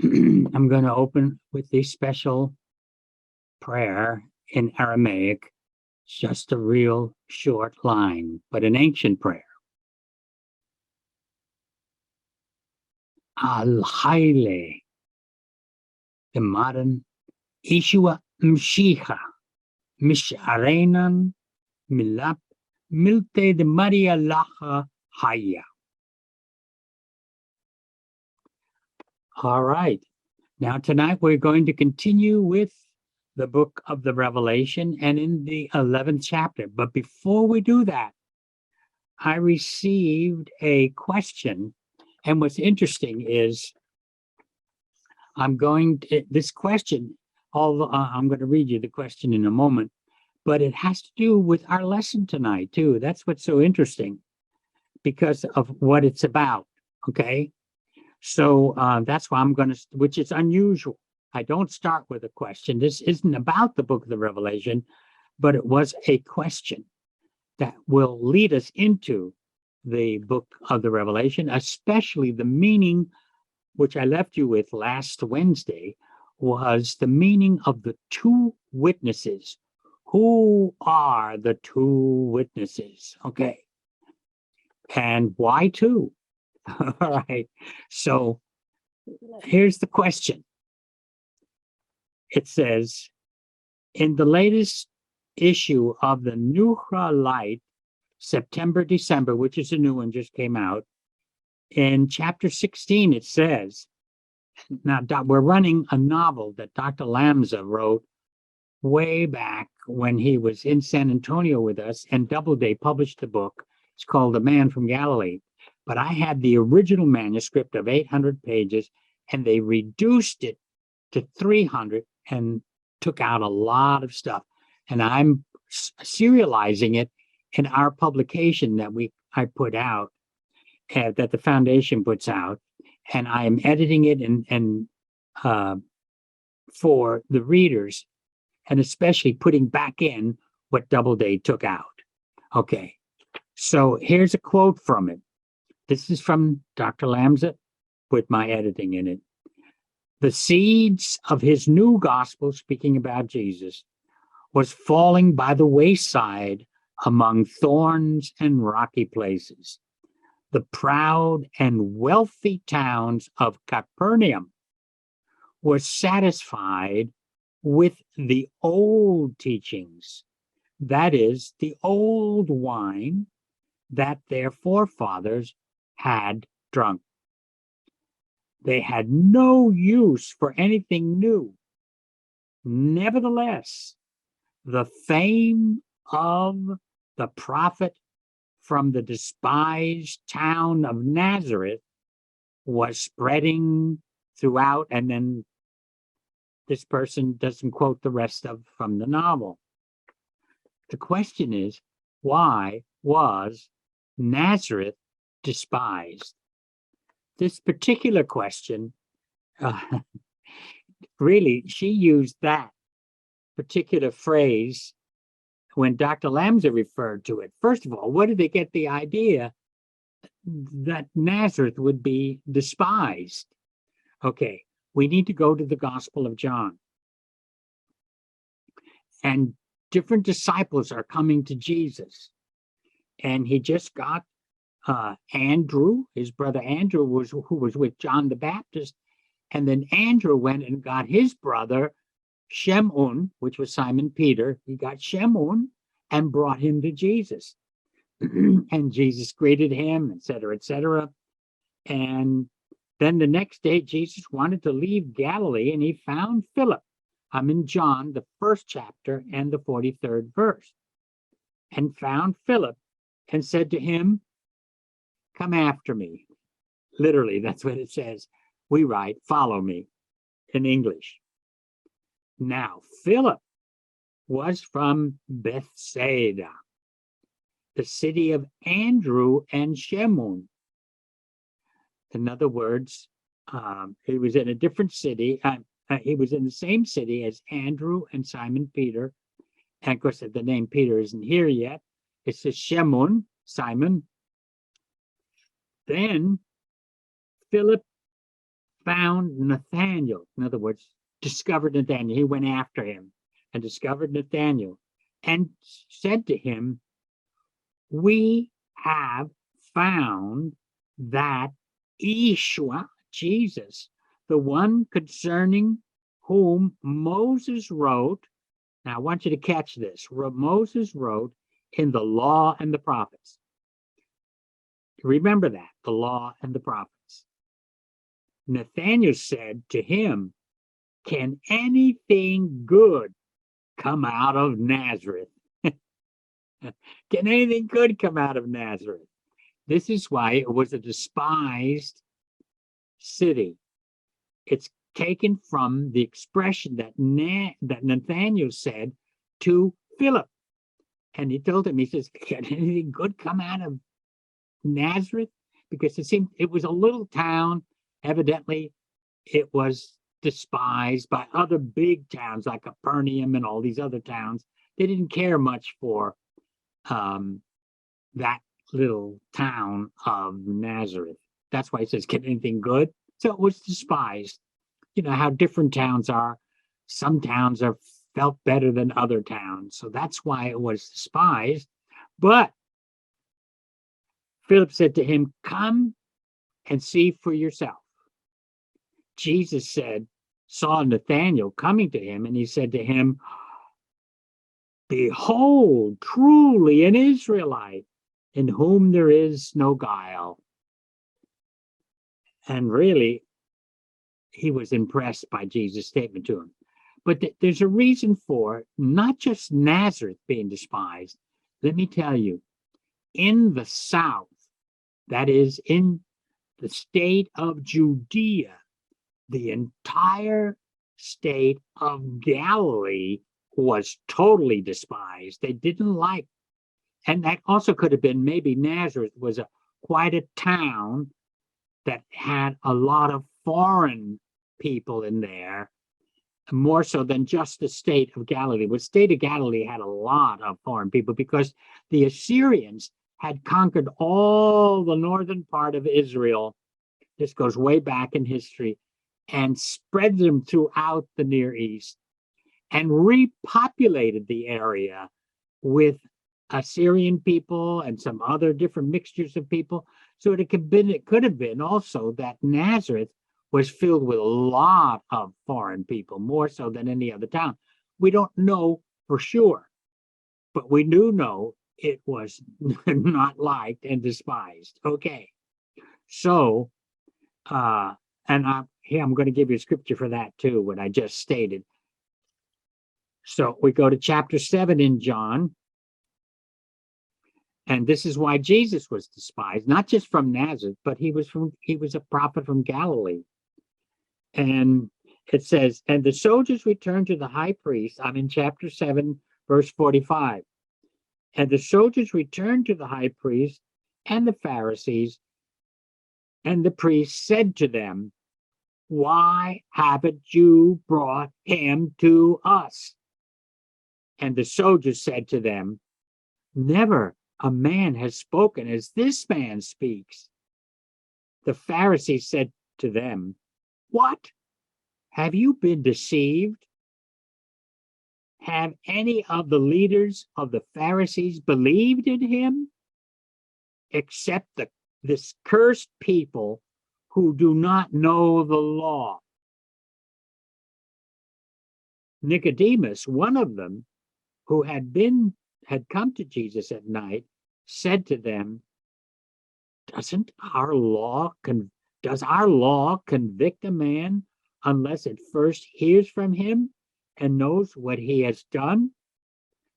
I'm going to open with the special prayer in Aramaic. It's just a real short line, but an ancient prayer. Al-Haile, the modern Ishua Mshicha, Misharenan, Milap, Milte de Maria Lacha Haya. All right. Now, tonight we're going to continue with the book of the Revelation and in the 11th chapter. But before we do that, I received a question. And what's interesting is this question, although I'm going to read you the question in a moment, but it has to do with our lesson tonight, too. That's what's so interesting because of what it's about. Okay. So that's why I'm going to, which is unusual. I don't start with a question. This isn't about the book of the Revelation, but it was a question that will lead us into the book of the Revelation, especially the meaning, which I left you with last Wednesday, was the meaning of the two witnesses. Who are the two witnesses? Okay. And why two? All right. So here's the question. It says, in the latest issue of the Nuhra Light, September, December, which is a new one, just came out, in chapter 16, it says, now we're running a novel that Dr. Lamza wrote way back when he was in San Antonio with us, and Doubleday published the book. It's called The Man from Galilee. But I had the original manuscript of 800 pages, and they reduced it to 300 and took out a lot of stuff. And I'm serializing it in our publication that I put out, that the foundation puts out, and I am editing it and for the readers, and especially putting back in what Doubleday took out. Okay, so here's a quote from it. This is from Dr. Lamza with my editing in it. The seeds of his new gospel, speaking about Jesus, was falling by the wayside among thorns and rocky places. The proud and wealthy towns of Capernaum were satisfied with the old teachings, that is, the old wine that their forefathers had drunk. They had no use for anything new. Nevertheless, the fame of the prophet from the despised town of Nazareth was spreading throughout, and then this person doesn't quote the rest of from the novel. The question is, why was Nazareth despised? This particular question, really, she used that particular phrase when Dr. Lamza referred to it. First of all, where did they get the idea that Nazareth would be despised? Okay, we need to go to the Gospel of John. And different disciples are coming to Jesus. And he just got Andrew, his brother Andrew, who was with John the Baptist. And then Andrew went and got his brother Shemun, which was Simon Peter. He got Shemun and brought him to Jesus. And Jesus greeted him, etc., etc. And then the next day, Jesus wanted to leave Galilee, and he found Philip. I'm in John, the 1st chapter and the 43rd verse. And found Philip and said to him, "Come after me." Literally, that's what it says. We write, "Follow me" in English. Now, Philip was from Bethsaida, the city of Andrew and Shemun. In other words, he was in a different city. He was in the same city as Andrew and Simon Peter. And of course, the name Peter isn't here yet. It says Shemun, Simon. Then Philip found Nathanael. In other words, discovered Nathanael. He went after him and discovered Nathanael and said to him, "We have found that Yeshua, Jesus, the one concerning whom Moses wrote." Now, I want you to catch this. Moses wrote in the law and the prophets. Remember that, the law and the prophets. Nathanael said to him, "Can anything good come out of Nazareth?" Can anything good come out of Nazareth? This is why it was a despised city. It's taken from the expression that Nathanael said to Philip. And he told him, he says, "Can anything good come out of Nazareth?" Because it was a little town. Evidently, it was despised by other big towns like Capernaum and all these other towns. They didn't care much for that little town of Nazareth. That's why he says, "Can anything good?" So it was despised. You know how different towns are. Some towns are felt better than other towns. So that's why it was despised. But Philip said to him, "Come and see for yourself." Jesus saw Nathanael coming to him, and he said to him, "Behold, truly an Israelite in whom there is no guile." And really, he was impressed by Jesus' statement to him. But there's a reason for not just Nazareth being despised. Let me tell you, in the south, that is, in the state of Judea, the entire state of Galilee was totally despised. They didn't like, and that also could have been maybe Nazareth was quite a town that had a lot of foreign people in there, more so than just the state of Galilee. The state of Galilee had a lot of foreign people because the Assyrians had conquered all the northern part of Israel. This goes way back in history, and spread them throughout the Near East and repopulated the area with Assyrian people and some other different mixtures of people. So it could have been also that Nazareth was filled with a lot of foreign people, more so than any other town. We don't know for sure, but we do know it was not liked and despised. Okay, so and I'm going to give you a scripture for that too, what I just stated. So we go to chapter 7 in John. And this is why Jesus was despised, not just from Nazareth, but he was a prophet from Galilee. And it says, "And the soldiers returned to the high priest." I'm in chapter 7, verse 45. "And the soldiers returned to the high priest and the Pharisees, and the priest said to them, 'Why haven't you brought him to us?' And the soldiers said to them, 'Never a man has spoken as this man speaks.' The Pharisees said to them, 'What? Have you been deceived? Have any of the leaders of the Pharisees believed in him? Except this cursed people who do not know the law.' Nicodemus, one of them, who had come to Jesus at night, said to them, Does our law convict a man unless it first hears from him and knows what he has done?"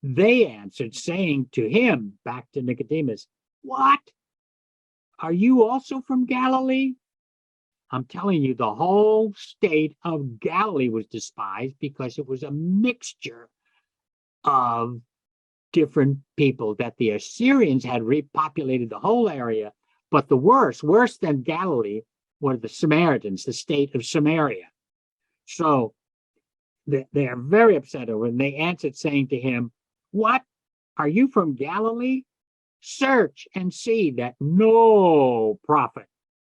They answered, saying to him," back to Nicodemus, "What? Are you also from Galilee?" I'm telling you, the whole state of Galilee was despised because it was a mixture of different people, that the Assyrians had repopulated the whole area. But the worse than Galilee, were the Samaritans, the state of Samaria. So they are very upset over it. And they answered, saying to him, "What? Are you from Galilee? Search and see that no prophet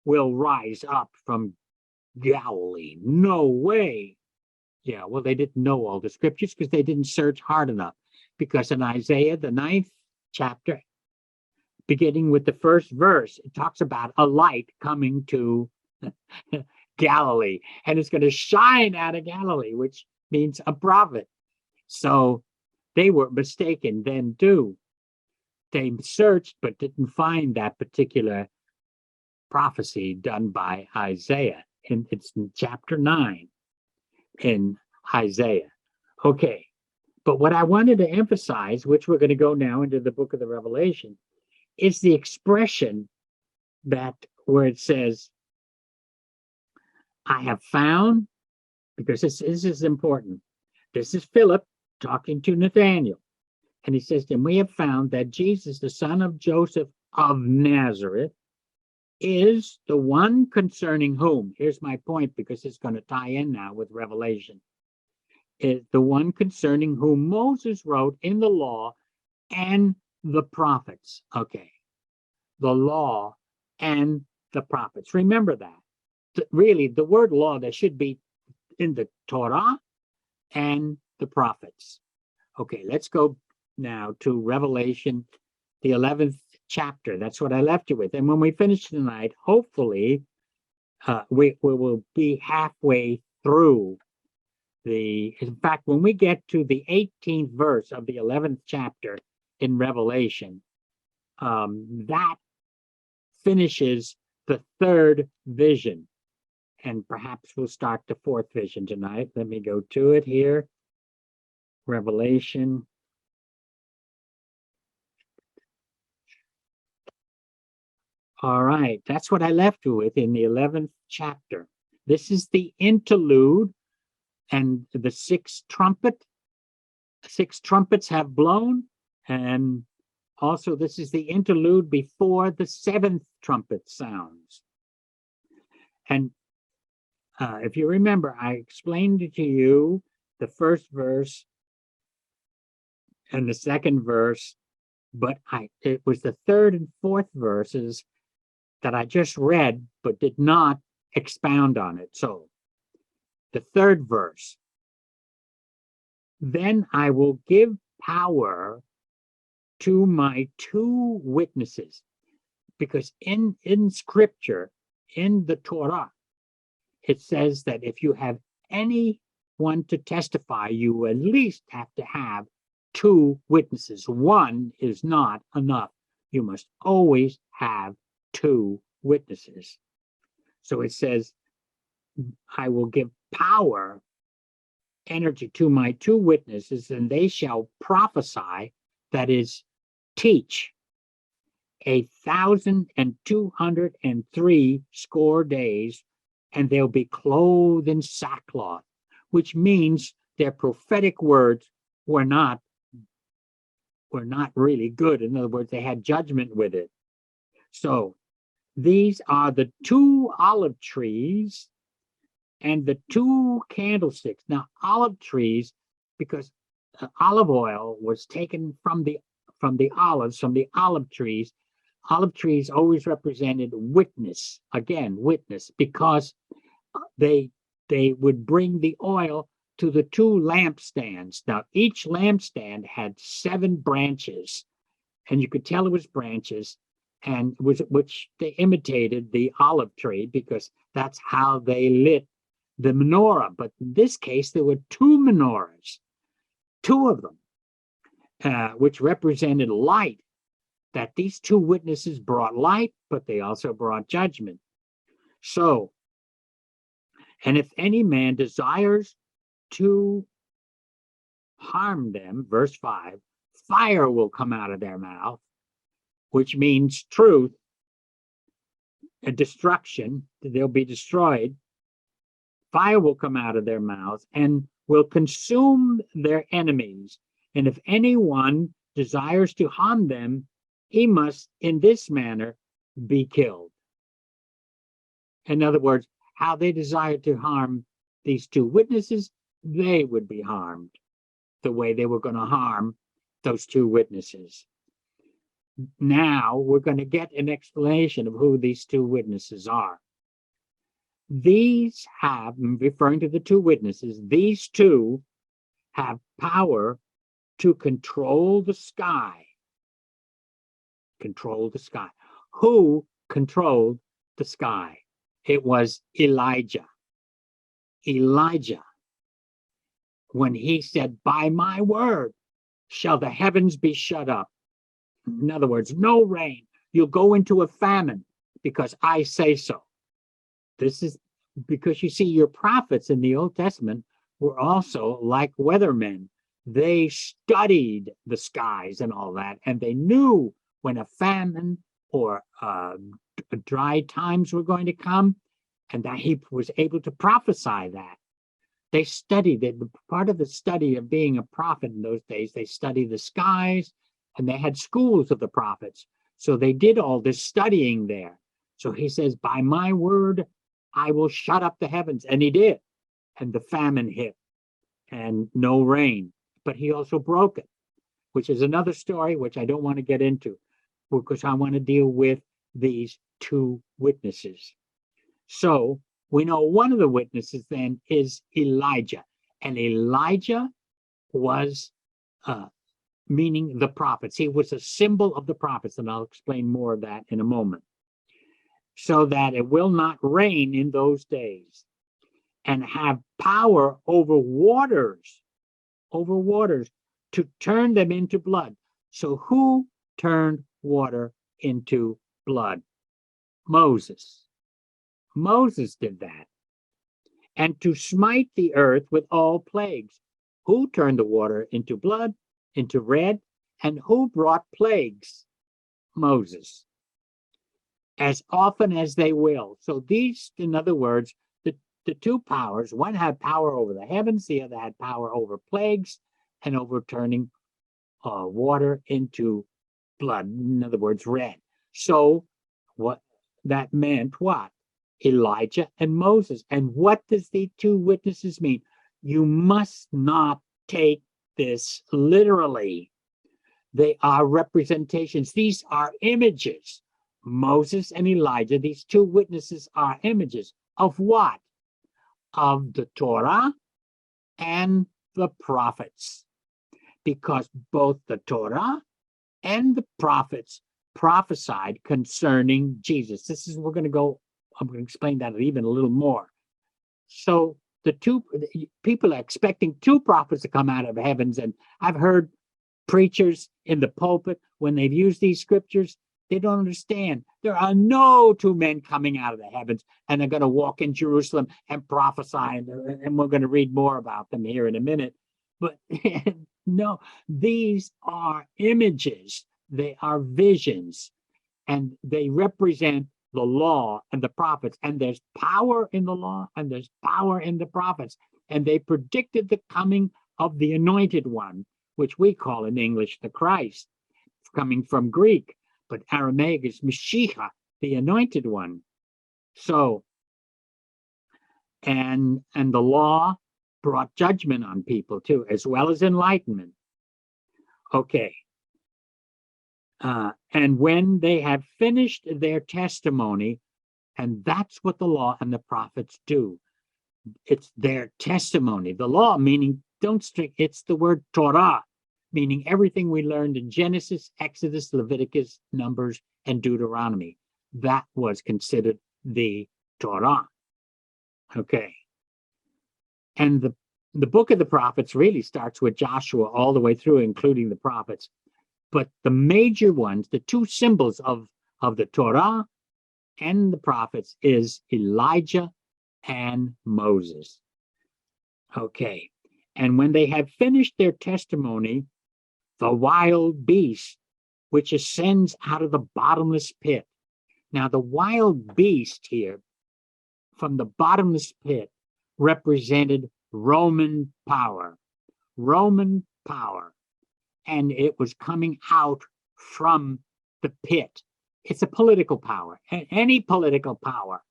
will rise up from Galilee. No way. Yeah, well, they didn't know all the scriptures because they didn't search hard enough. Because in Isaiah, the 9th chapter, beginning with the first verse, it talks about a light coming to Galilee, and it's going to shine out of Galilee, which means a prophet. So they were mistaken then too. They searched but didn't find that particular prophecy done by Isaiah. And it's in chapter 9 in Isaiah. Okay. But what I wanted to emphasize, which we're going to go now into the book of the Revelation, is the expression that where it says, I have found, because this is important. This is Philip talking to Nathanael. And he says, and we have found that Jesus, the son of Joseph of Nazareth, is the one concerning whom, here's my point, because it's going to tie in now with Revelation, is the one concerning whom Moses wrote in the law and the prophets. Okay. The law and the prophets. Remember that. Really, the word law, that should be in the Torah and the prophets. Okay, let's go now to Revelation, the 11th chapter. That's what I left you with. And when we finish tonight, hopefully, we will be halfway through in fact, when we get to the 18th verse of the 11th chapter in Revelation, that finishes the third vision. And perhaps we'll start the fourth vision tonight. Let me go to it here. Revelation. All right, that's what I left you with in the 11th chapter. This is the interlude, and the sixth trumpet. 6 trumpets have blown, and also this is the interlude before the 7th trumpet sounds. And if you remember, I explained to you the first verse and the second verse, but it was the third and fourth verses that I just read, but did not expound on it. So the third verse, then I will give power to my 2 witnesses, because in scripture, in the Torah, it says that if you have anyone to testify, you at least have to have 2 witnesses. 1 is not enough. You must always have 2 witnesses. So it says, I will give power, energy to my 2 witnesses, and they shall prophesy, that is, teach 1,203 score days, and they'll be clothed in sackcloth, which means their prophetic words were not really good. In other words, they had judgment with it. So these are the 2 olive trees and the 2 candlesticks. Now, olive trees, because olive oil was taken from the olive trees. Olive trees always represented witness, again, witness, because they would bring the oil to the 2 lampstands. Now, each lampstand had 7 branches, and you could tell it was branches, and which they imitated the olive tree, because that's how they lit the menorah. But in this case, there were 2 menorahs, 2 of them, which represented light, that these 2 witnesses brought light, but they also brought judgment. So, and if any man desires to harm them, verse 5, fire will come out of their mouth, which means truth, a destruction, they'll be destroyed. Fire will come out of their mouths and will consume their enemies. And if anyone desires to harm them, he must in this manner be killed. In other words, how they desired to harm these 2 witnesses, they would be harmed the way they were going to harm those 2 witnesses. Now we're going to get an explanation of who these 2 witnesses are. these have, referring to the two witnesses, these two have power to control the sky. Control the sky. Who controlled the sky? It was Elijah. Elijah, when he said, by my word shall the heavens be shut up. In other words, no rain. You'll go into a famine because I say so. This is because you see, your prophets in the Old Testament were also like weathermen. They studied the skies and all that, and they knew when a famine or dry times were going to come, and that he was able to prophesy that. They studied it. Part of the study of being a prophet in those days, they studied the skies, and they had schools of the prophets. So they did all this studying there. So he says, by my word, I will shut up the heavens. And he did. And the famine hit and no rain. But he also broke it, which is another story, which I don't want to get into because I want to deal with these two witnesses. So we know one of the witnesses then is Elijah. And Elijah was meaning the prophets. He was a symbol of the prophets, and I'll explain more of that in a moment. So that it will not rain in those days, and have power over waters to turn them into blood. So who turned water into blood? Moses. Moses did that. And to smite the earth with all plagues. Who turned the water into blood, into red, and who brought plagues? Moses. As often as they will. So these, in other words, the two powers, one had power over the heavens, the other had power over plagues and over turning water into blood, in other words, red. So what that meant, what? Elijah and Moses. And what does the two witnesses mean? You must not take this literally. They are representations. These are images. Moses and Elijah, these two witnesses are images of what? Of the Torah and the prophets. Because both the Torah and the prophets prophesied concerning Jesus. This is, I'm going to explain that even a little more. So the two people are expecting two prophets to come out of the heavens. And I've heard preachers in the pulpit, when they've used these scriptures, they don't understand. There are no two men coming out of the heavens and they're going to walk in Jerusalem and prophesy. And we're going to read more about them here in a minute. But no, these are images. They are visions. And they represent the law and the prophets. And there's power in the law and there's power in the prophets. And they predicted the coming of the anointed one, which we call in English the Christ, coming from Greek. But Aramaic is Mashiach, the anointed one. So, and the law brought judgment on people too, as well as enlightenment. Okay. And when they have finished their testimony, and that's what the law and the prophets do. It's their testimony. The law meaning, it's the word Torah, meaning everything we learned in Genesis, Exodus, Leviticus, Numbers, and Deuteronomy. That was considered the Torah. Okay. And the book of the prophets really starts with Joshua all the way through, including the prophets. But the major ones, the two symbols of the Torah and the prophets is Elijah and Moses. Okay. And when they have finished their testimony, the wild beast, which ascends out of the bottomless pit. Now, the wild beast here from the bottomless pit represented Roman power. Roman power. And it was coming out from the pit. It's a political power. And any political power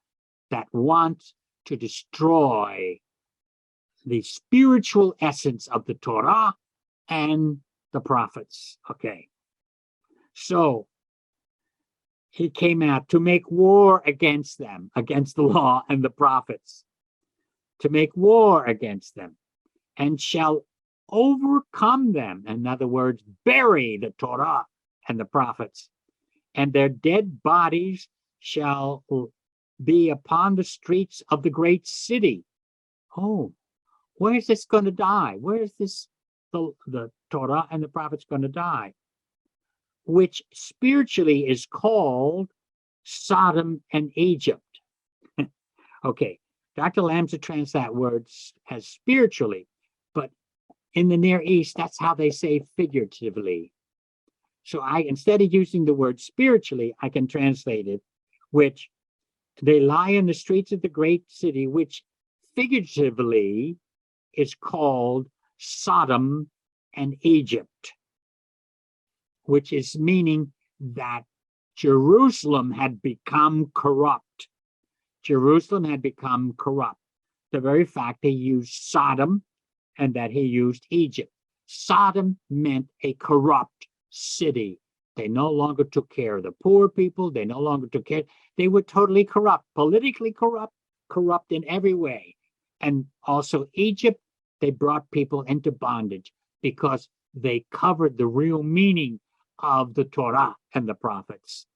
that wants to destroy the spiritual essence of the Torah and the prophets. Okay. So He came out to make war against them, against the law and the prophets, to make war against them, and shall overcome them. In other words, bury the Torah and the prophets, and their dead bodies shall be upon the streets of the great city. Oh, where's this going to die? Where's this, the Torah and the prophets going to die? Which spiritually is called Sodom and Egypt. Okay, Dr. Lamsa translates that word as spiritually, but in the Near East, that's how they say figuratively. So instead of using the word spiritually, I can translate it, which they lie in the streets of the great city, which figuratively is called Sodom and Egypt, which is meaning that Jerusalem had become corrupt. Jerusalem had become corrupt. The very fact he used Sodom and that he used Egypt. Sodom meant a corrupt city. They no longer took care of the poor people. They no longer took care. They were totally corrupt, politically corrupt, corrupt in every way. And also Egypt, they brought people into bondage because they covered the real meaning of the Torah and the prophets.